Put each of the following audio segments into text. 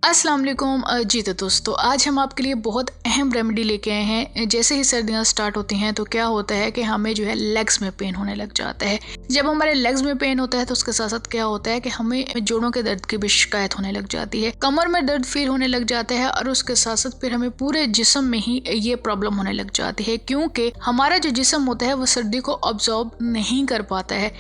अस्सलाम वालेकुम जी तो दोस्तों, आज हम आपके लिए बहुत अहम रेमेडी लेके आए हैं। जैसे ही सर्दियाँ स्टार्ट होती हैं तो क्या होता है कि हमें जो है लेग्स में पेन होने लग जाता है। जब हमारे लेग्स में पेन होता है तो उसके साथ साथ क्या होता है कि हमें जोड़ों के दर्द की भी शिकायत होने लग जाती है, कमर में दर्द फील होने लग जाता है और उसके साथ साथ फिर हमें पूरे जिस्म में ही ये प्रॉब्लम होने लग जाती है, क्योंकि हमारा जो जिस्म होता है वो सर्दी को ऑब्जॉर्ब नहीं कर पाता है।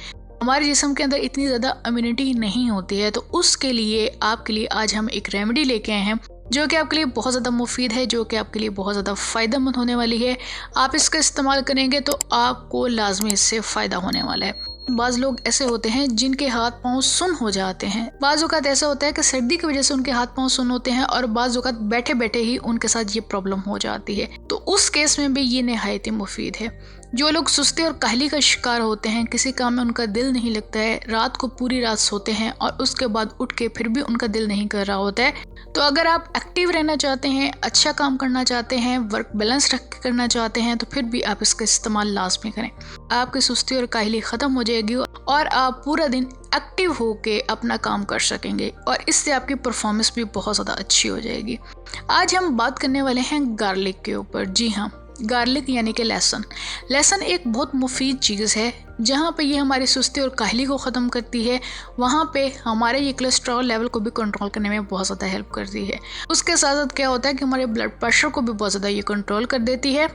हमारे जिस्म के अंदर इतनी ज़्यादा इम्यूनिटी नहीं होती है। तो उसके लिए आपके लिए आज हम एक रेमेडी लेके आए हैं जो कि आपके लिए बहुत ज़्यादा मुफीद है, जो कि आपके लिए बहुत ज़्यादा फ़ायदेमंद होने वाली है। आप इसका इस्तेमाल करेंगे तो आपको लाजमी इससे फ़ायदा होने वाला है। बाज़ लोग ऐसे होते हैं जिनके हाथ पांव सुन हो जाते हैं। बाज़ औक़ात ऐसा होता है कि सर्दी की वजह से उनके हाथ पांव सुन होते हैं और बाज़ औक़ात बैठे बैठे ही उनके साथ ये प्रॉब्लम हो जाती है। तो उस केस में भी ये नहायत ही मुफीद है। जो लोग सुस्ती और काहली का शिकार होते हैं, किसी काम में उनका दिल नहीं लगता है, रात को पूरी रात सोते हैं और उसके बाद उठ के फिर भी उनका दिल नहीं कर रहा होता है, तो अगर आप एक्टिव रहना चाहते हैं, अच्छा काम करना चाहते हैं, वर्क बैलेंस रख के करना चाहते हैं, तो फिर भी आप इसका इस्तेमाल लाजमी करें। आपकी सुस्ती और काहली ख़त्म हो जाएगी और आप पूरा दिन एक्टिव होके अपना काम कर सकेंगे और इससे आपकी परफॉर्मेंस भी बहुत ज़्यादा अच्छी हो जाएगी। आज हम बात करने वाले हैं गार्लिक के ऊपर। जी हाँ, गार्लिक यानी कि लहसुन। लहसुन एक बहुत मुफीद चीज़ है। जहाँ पे ये हमारी सुस्ती और काहली को ख़त्म करती है, वहाँ पे हमारे ये कोलेस्ट्रॉल लेवल को भी कंट्रोल करने में बहुत ज़्यादा हेल्प करती है। उसके साथ साथ क्या होता है कि हमारे ब्लड प्रेशर को भी बहुत ज़्यादा ये कंट्रोल कर देती है।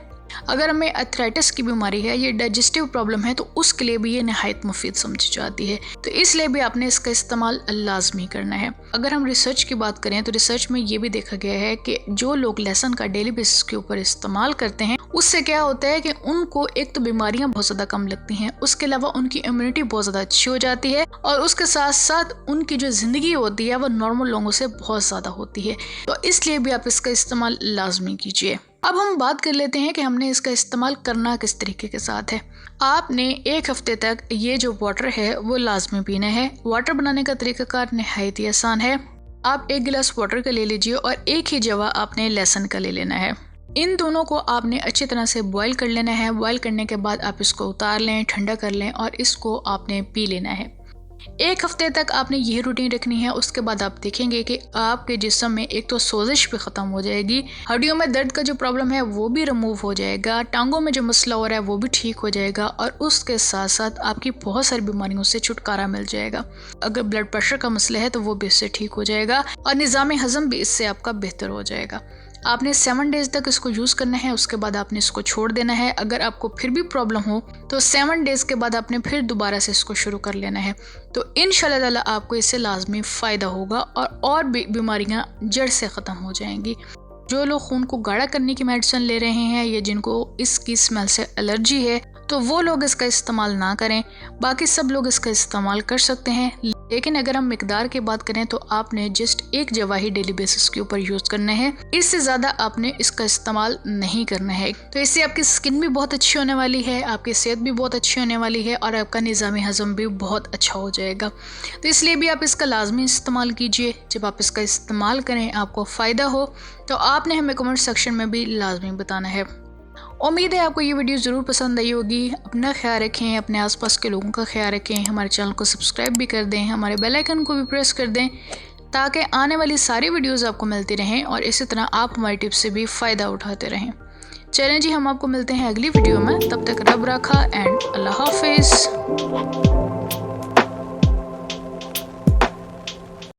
अगर हमें अर्थराइटिस की बीमारी है, ये डाइजेस्टिव प्रॉब्लम है, तो उसके लिए भी ये नहायत मुफीद समझी जाती है। तो इसलिए भी आपने इसका इस्तेमाल लाजमी करना है। अगर हम रिसर्च की बात करें तो रिसर्च में ये भी देखा गया है कि जो लोग लहसुन का डेली बेसिस के ऊपर इस्तेमाल करते हैं, उससे क्या होता है कि उनको एक तो बीमारियां बहुत ज़्यादा कम लगती हैं, उसके अलावा उनकी इम्यूनिटी बहुत ज़्यादा अच्छी हो जाती है और उसके साथ साथ उनकी जो ज़िंदगी होती है वो नॉर्मल लोगों से बहुत ज़्यादा होती है। तो इसलिए भी आप इसका इस्तेमाल लाजमी कीजिए। अब हम बात कर लेते हैं कि हमने इसका इस्तेमाल करना किस तरीके के साथ है। आपने एक हफ्ते तक ये जो वाटर है वो लाजमी पीना है। वाटर बनाने का तरीकाकार नहायत ही आसान है। आप एक गिलास वाटर का ले लीजिए और एक ही जवा आपने लहसुन का ले लेना है। इन दोनों को आपने अच्छी तरह से बॉईल कर लेना है। बॉईल करने के बाद आप इसको उतार लें, ठंडा कर लें और इसको आपने पी लेना है। एक हफ्ते तक आपने ये रूटीन रखनी है। उसके बाद आप देखेंगे कि आपके जिस्म में एक तो सोजिश भी ख़त्म हो जाएगी, हड्डियों में दर्द का जो प्रॉब्लम है वो भी रिमूव हो जाएगा, टांगों में जो मसला हो रहा है वो भी ठीक हो जाएगा और उसके साथ साथ आपकी बहुत सारी बीमारियों से छुटकारा मिल जाएगा। अगर ब्लड प्रेशर का मसला है तो वो भी इससे ठीक हो जाएगा और निज़ाम हज़म भी इससे आपका बेहतर हो जाएगा। आपने 7 डेज़ तक इसको यूज़ करना है। उसके बाद आपने इसको छोड़ देना है। अगर आपको फिर भी प्रॉब्लम हो तो 7 डेज़ के बाद आपने फिर दोबारा से इसको शुरू कर लेना है। तो इंशाल्लाह ताला आपको इससे लाजमी फ़ायदा होगा और भी बीमारियां जड़ से ख़त्म हो जाएंगी। जो लोग खून को गाढ़ा करने की मेडिसिन ले रहे हैं या जिनको इसकी स्मेल से एलर्जी है, तो वो लोग इसका इस्तेमाल ना करें। बाकी सब लोग इसका इस्तेमाल कर सकते हैं, लेकिन अगर हम मिकदार की बात करें तो आपने जस्ट एक जवा ही डेली बेसिस के ऊपर यूज़ करना है। इससे ज़्यादा आपने इसका इस्तेमाल नहीं करना है। तो इससे आपकी स्किन भी बहुत अच्छी होने वाली है, आपकी सेहत भी बहुत अच्छी होने वाली है और आपका निज़ाम हज़म भी बहुत अच्छा हो जाएगा। तो इसलिए भी आप इसका लाजमी इस्तेमाल कीजिए। जब आप इसका इस्तेमाल करें, आपको फ़ायदा हो, तो आपने हमें कमेंट सेक्शन में भी लाजमी बताना है। उम्मीद है आपको ये वीडियो ज़रूर पसंद आई होगी। अपना ख्याल रखें, अपने आसपास के लोगों का ख्याल रखें। हमारे चैनल को सब्सक्राइब भी कर दें, हमारे बेल आइकन को भी प्रेस कर दें ताकि आने वाली सारी वीडियोस आपको मिलती रहें और इसी तरह आप हमारी टिप्स से भी फ़ायदा उठाते रहें। चलें जी, हम आपको मिलते हैं अगली वीडियो में। तब तक रब रखा एंड अल्लाह हाफिज़।